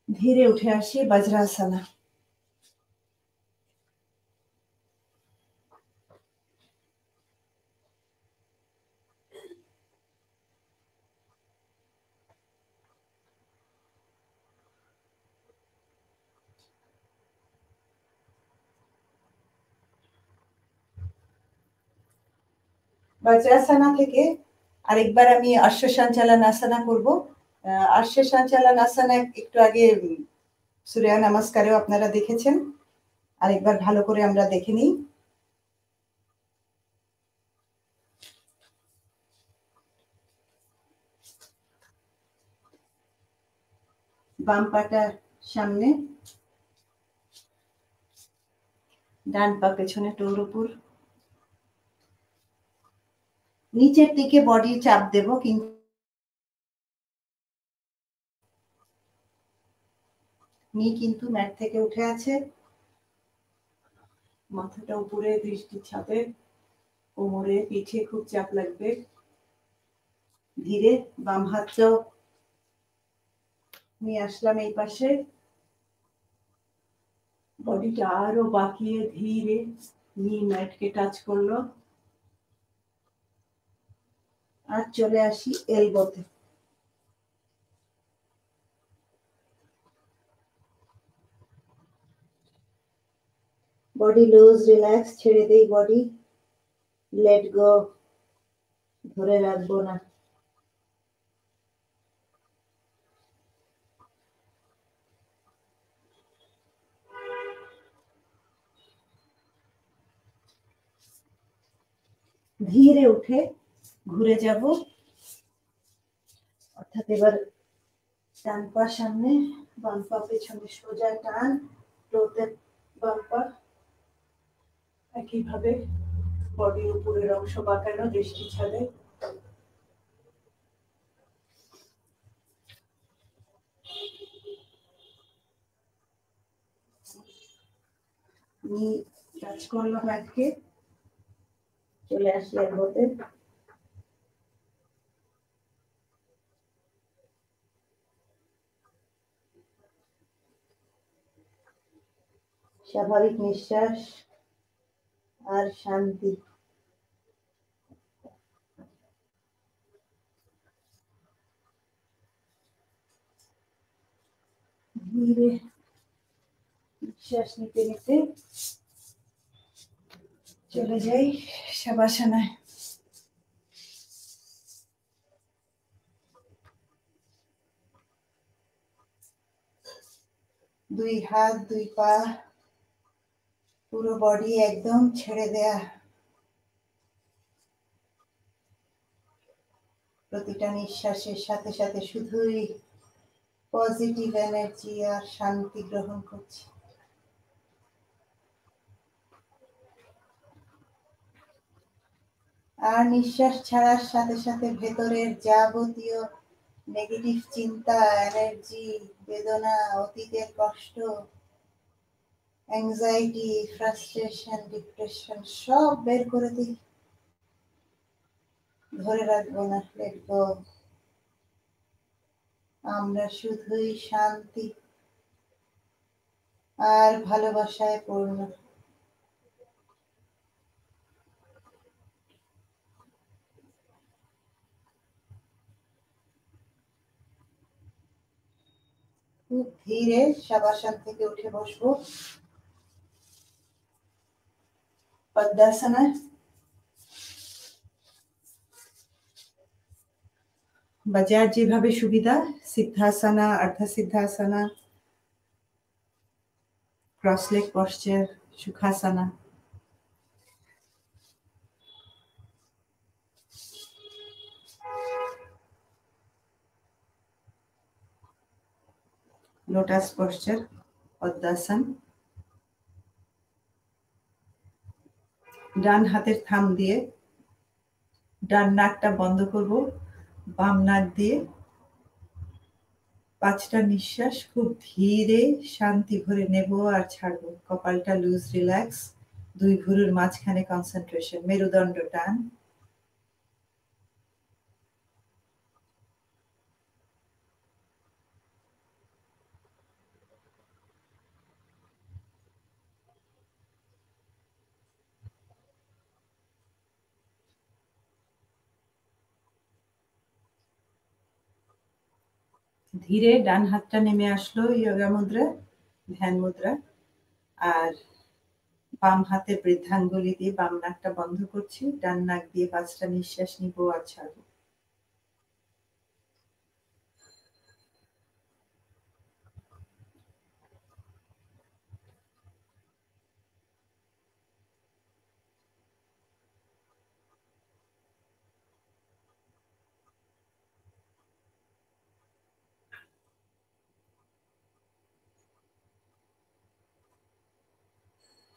ধীরে উঠে আসি বজ্রাসনা। বজ্রাসনা থেকে আরেকবার আমি অশ্ব সঞ্চালন আসনা করব। অশ্ব সঞ্চালন আসনা একটু আগে সূর্য নমস্কারেও আপনারা দেখেছেন, আরেকবার ভালো করে আমরা দেখে নিই। বাম পাটা সামনে, ডান পা পেছনে টোর উপর। নিচের দিকে বডি চাপ দেব, কিন্তু নি কিন্তু ম্যাট থেকে উঠে আছে। মাথাটা উপরে, দৃষ্টি ছাপে, কোমরে পিঠে খুব চাপ লাগবে। ধীরে বাম হাতটাও নিয়ে আসলাম এই পাশে, বডিটা আরো বাঁকিয়ে ধীরে নি ম্যাটকে টাচ করলো। আর চলে আসি এলবোতে। বডি লুজ, রিল্যাক্স, ছেড়ে দেই বডি, লেট গো, ধরে রাখবো না। ধীরে উঠে ঘুরে যাব, অর্থাৎ এবার ডান পা সামনে, বাম পা পেছনে, সোজা টান, টোতে বাম পা। একইভাবে বডির উপরের অংশ বাঁকানো, দৃষ্টি ছাড়ে। নি টাচ করলো ম্যাটকে, চলে আসি এলবোতে। স্বাভাবিক নিঃশ্বাস আর শান্তি। ধীরে নিঃশ্বাস নিতে নিতে চলে যাই শাবাসনায়। দুই হাত, দুই পা, পুরো বডি একদম ছেড়ে দেয়া। প্রতিটা নিঃশ্বাসের সাথে সাথে শুধুই পজিটিভ এনার্জি আর শান্তি গ্রহণ করছি। আর নিঃশ্বাস ছাড়ার সাথে সাথে ভেতরের যাবতীয় নেগেটিভ চিন্তা, এনার্জি, বেদনা, অতীতের কষ্ট, অ্যাংজাইটি, ফ্রাস্ট্রেশন, ডিপ্রেশন সব বের করে দিই। ধরে রাখবো না, লেট গো। আমরা শুধুই শান্তি আর ভালোবাসায় পূর্ণ। খুব ধীরে শবাসন থেকে উঠে বসবো পদ্মাসনায়, বা যার যেভাবে সুবিধা, সিদ্ধাসনা, অর্ধ সিদ্ধাসনা, ক্রস লেগ পশ্চার, সুখাসনা। লোটাস পশ্চার, পদ্মাসন। ডান হাতের থাম দিয়ে ডান নাকটা বন্ধ করব, বাম নাক দিয়ে 5টা নিঃশ্বাস খুব ধীরে শান্তি ভরে নেব আর ছাড়বো। কপালটা লুজ, রিল্যাক্স। 2 ভুরুর মাঝখানে কনসেন্ট্রেশন, মেরুদণ্ড টান। ধীরে ডান হাতটা নেমে আসলো যোগা মুদ্রা, ধ্যান মুদ্রা। আর বাম হাতে বৃদ্ধাঙ্গুলি দিয়ে বাম নাকটা বন্ধ করছি, ডান নাক দিয়ে 5টা নিঃশ্বাস নিব আর ছাড়বো।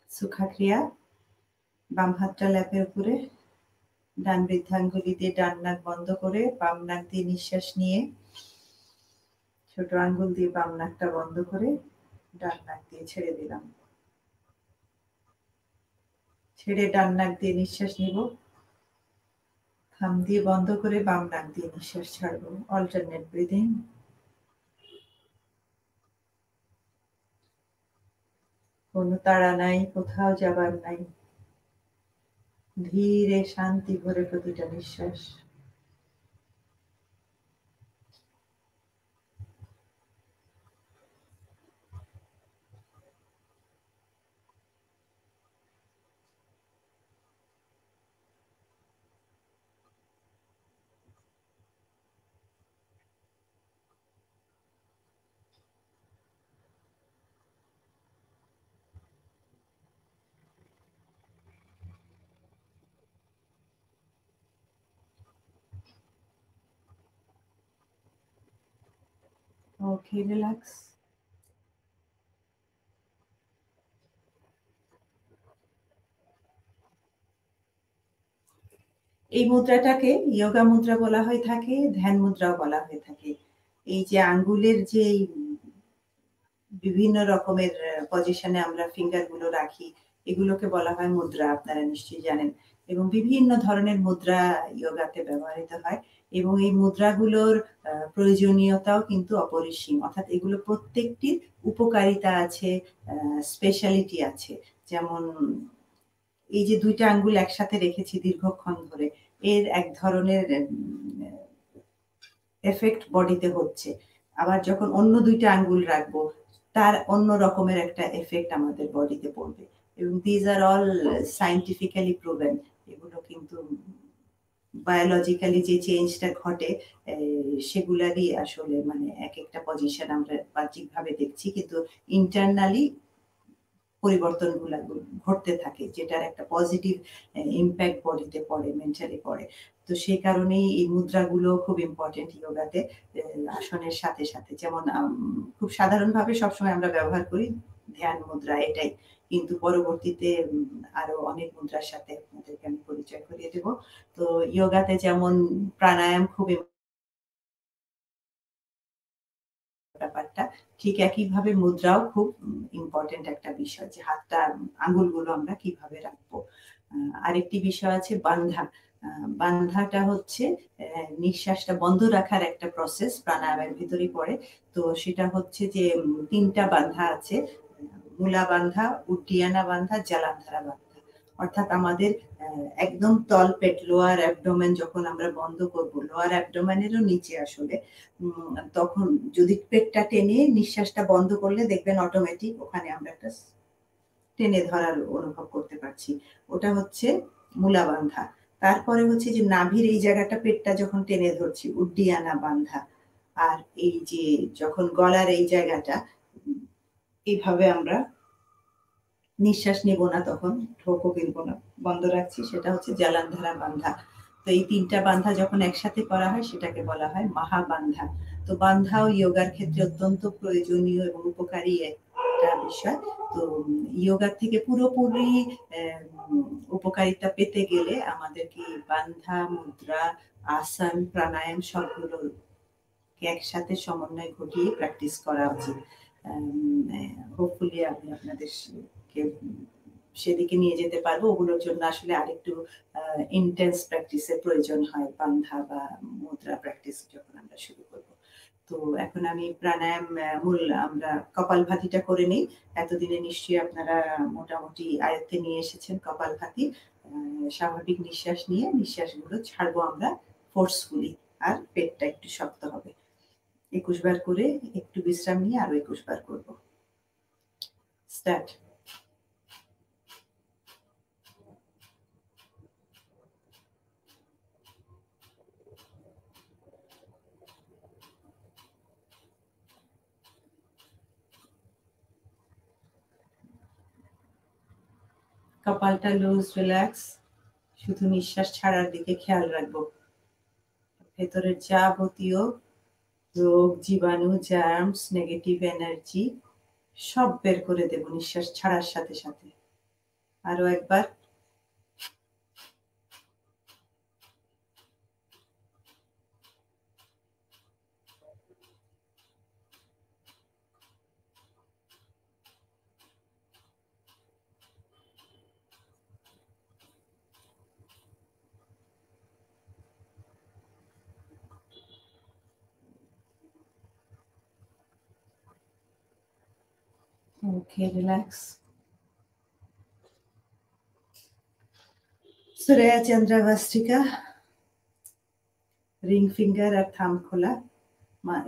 সুখা ক্রিয়া। বাম হাতটা ল্যাপের উপরে, ডান বৃদ্ধাঙ্গুলি দিয়ে ডান নাক বন্ধ করে বাম নাক দিয়ে নিঃশ্বাস নিয়ে ছোট আঙ্গুল দিয়ে বাম নাকটা বন্ধ করে ডান নাক দিয়ে ছেড়ে দিলাম। ছেড়ে ডান নাক দিয়ে নিঃশ্বাস নিব, থাম দিয়ে বন্ধ করে বাম নাক দিয়ে নিঃশ্বাস ছাড়বো। Alternate breathing. কোনো তাড়া নাই, কোথাও যাবার নাই। ধীরে শান্তি ভরে প্রতিটা নিঃশ্বাস। Okay, relax. এই মুদ্রাটাকে যোগা মুদ্রা বলা হয়ে থাকে, ধ্যান মুদ্রাও বলা হয়ে থাকে। এই যে আঙ্গুলের যে বিভিন্ন রকমের পজিশনে আমরা ফিঙ্গার গুলো রাখি, এগুলোকে বলা হয় মুদ্রা, আপনারা নিশ্চয়ই জানেন। এবং বিভিন্ন ধরনের মুদ্রা যোগাতে ব্যবহৃত হয় এবং এই মুদ্রাগুলোর প্রয়োজনীয়তাও কিন্তু অপরিসীম। অর্থাৎ এগুলো প্রত্যেকটির উপকারিতা আছে, স্পেশালিটি আছে। যেমন এই যে 2টা আঙ্গুল একসাথে রেখেছি দীর্ঘক্ষণ ধরে, এর এক ধরনের এফেক্ট বডিতে হচ্ছে। আবার যখন অন্য 2টা আঙ্গুল রাখবো, তার অন্য রকমের একটা এফেক্ট আমাদের বডিতে পড়বে। এবং these are all scientifically proven. এগুলো কিন্তু বায়োলজিক্যালি যে চেঞ্জটা ঘটে সেগুলারই আসলে মানে এক একটা পজিশন আমরা বাহ্যিকভাবে দেখছি, কিন্তু ইন্টারনালি পরিবর্তনগুলো ঘটতে থাকে, যেটার একটা পজিটিভ ইম্প্যাক্ট বডিতে পড়ে, মেন্টালি পড়ে। তো সেই কারণেই এই মুদ্রাগুলো খুব ইম্পর্টেন্ট যোগাতে। আসনের সাথে সাথে যেমন খুব সাধারণভাবে সবসময় আমরা ব্যবহার করি ধ্যান মুদ্রা, এটাই। কিন্তু পরবর্তীতে আরো অনেক মুদ্রার সাথে আপনাদেরকে আমি পরিচয় করিয়ে দেব। তো ইয়োগাতে যেমন প্রাণায়াম খুবই ব্যাপারটা, ঠিক একইভাবে মুদ্রাও খুব ইম্পোর্টেন্ট একটা বিষয় যে হাতটা আঙ্গুলগুলো আমরা কিভাবে রাখবো। আরেকটি বিষয় আছে বান্ধা। বান্ধাটা হচ্ছে নিঃশ্বাসটা বন্ধ রাখার একটা প্রসেস প্রাণায়ামের ভিতরেই পড়ে। তো সেটা হচ্ছে যে ৩ টা বান্ধা আছে। মূলা বান্ধা, উড্ডিয়ানা বান্ধা, জালান্ধারা বান্ধা। অর্থাৎ আমাদের একদম তলপেট লোয়ার অ্যাবডোমেন যখন আমরা বন্ধ করব, লোয়ার অ্যাবডোমেনেরও নিচে আসলে তখন যদি পেটটা টেনে নিঃশ্বাসটা বন্ধ করলে দেখবেন অটোমেটিক ওখানে আমরা একটা টেনে ধরার অনুভব করতে পারছি। ওটা হচ্ছে মূলা বান্ধা। তারপরে হচ্ছে যে নাভির এই জায়গাটা পেটটা যখন টেনে ধরছি উড্ডিয়ানা বান্ধা। আর এই যে যখন গলার এই জায়গাটা এইভাবে আমরা নিঃশ্বাস নিব না তখন ঢোকও গিলবো না, বন্ধ রাখছি, সেটা হচ্ছে জালান্ধারা বান্ধা। তো এই ৩ টা বান্ধা যখন একসাথে করা হয় সেটাকে বলা হয় মহাবান্ধা। তো বান্ধাও যোগার ক্ষেত্রে অত্যন্ত প্রয়োজনীয় এবং উপকারী একটা বিষয়। তো যোগার থেকে পুরোপুরি উপকারিতা পেতে গেলে আমাদেরকে বান্ধা, মুদ্রা, আসন, প্রাণায়াম সবগুলোকে একসাথে সমন্বয় ঘটিয়ে প্র্যাকটিস করা উচিত। হোপফুলি আমি আপনাদেরকে সেদিকে নিয়ে যেতে পারবো। ওগুলোর জন্য আসলে আরেকটু ইন্টেন্স প্র্যাকটিসের প্রয়োজন হয় বান্ধা বা মুদ্রা প্র্যাকটিস যখন আমরা শুরু করব। তো এখন আমি প্রাণায়াম মূল আমরা কপালভাতিটা করে নিই। এতদিনে নিশ্চয়ই আপনারা মোটামুটি আয়ত্তে নিয়ে এসেছেন কপালভাতি। স্বাভাবিক নিঃশ্বাস নিয়ে নিঃশ্বাসগুলো ছাড়বো আমরা ফোর্সফুলি, আর পেটটা একটু শক্ত হবে। ২১ বার করে একটু বিশ্রাম নিয়ে আরো ২১ বার করব। স্টার্ট। কপালটা লুজ, রিল্যাক্স, শুধু নিঃশ্বাস ছাড়ার দিকে খেয়াল রাখবো। ভেতরের যাবতীয় রোগ, জীবাণু, জার্মস, নেগেটিভ এনার্জি সব বের করে দেব নিঃশ্বাস ছাড়ার সাথে সাথে। আরো একবার। ওকে, রিল্যাক্স। সুরেয়া চন্দ্রাভাস্ত্রিকা, রিং ফিঙ্গার আর থাম খোলা,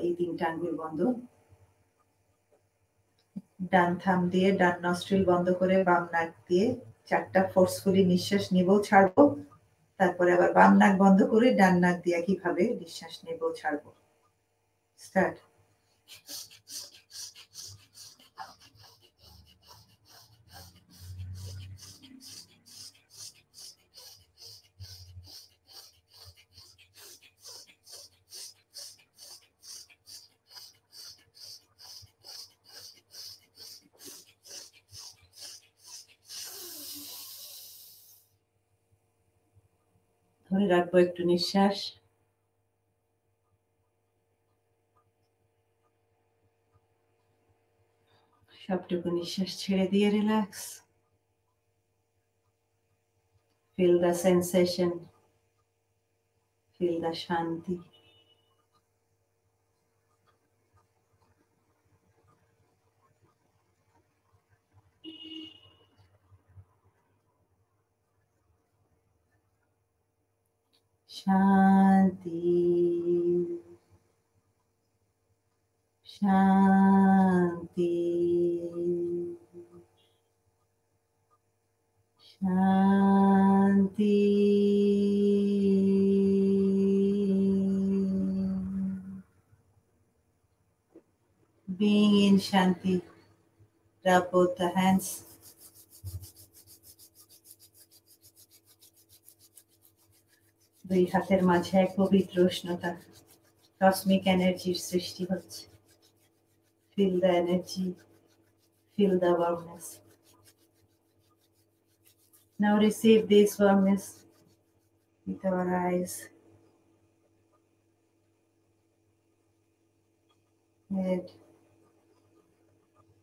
এই ৩টা আঙ্গুল বন্ধ। ডান থাম দিয়ে ডান নস্ট্রিল বন্ধ করে বাম নাক দিয়ে ৪টা ফোর্সফুলি নিঃশ্বাস নিব, ছাড়বো। তারপরে আবার বাম নাক বন্ধ করে ডান নাক দিয়ে কিভাবে নিঃশ্বাস নেব, ছাড়বো। স্টার্ট। ধরে রাখবো একটু নিঃশ্বাস। সবটুকু নিঃশ্বাস ছেড়ে দিয়ে relax. Feel the sensation, feel the শান্তি। শান্তি, শান্তি, শান্তি। Being in Shanti, rub both the hands. দুই হাতের মাঝে এক পবিত্র উষ্ণতা, কসমিক এনার্জির সৃষ্টি হচ্ছে। Feel the energy, feel the warmness. Now receive this warmness with our eyes, head,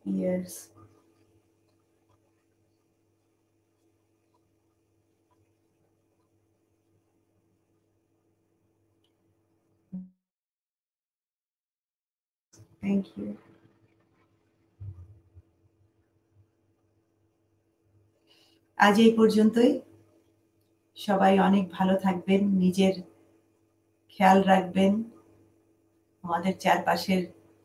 ears. Thank you. আজ এই পর্যন্তই। সবাই অনেক ভালো থাকবেন, নিজের খেয়াল রাখবেন। আমাদের চারপাশের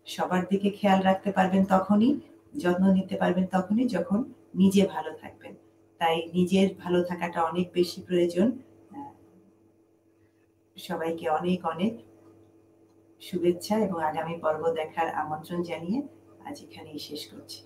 সবার দিকে খেয়াল রাখতে পারবেন তখনই, যত্ন নিতে পারবেন তখনই যখন নিজে ভালো থাকবেন। তাই নিজের ভালো থাকাটা অনেক বেশি প্রয়োজন। আ সবাইকে অনেক, অনেক শুভেচ্ছা এবং আগামী পর্ব দেখার আমন্ত্রণ জানিয়ে আজ এখানেই শেষ করছি।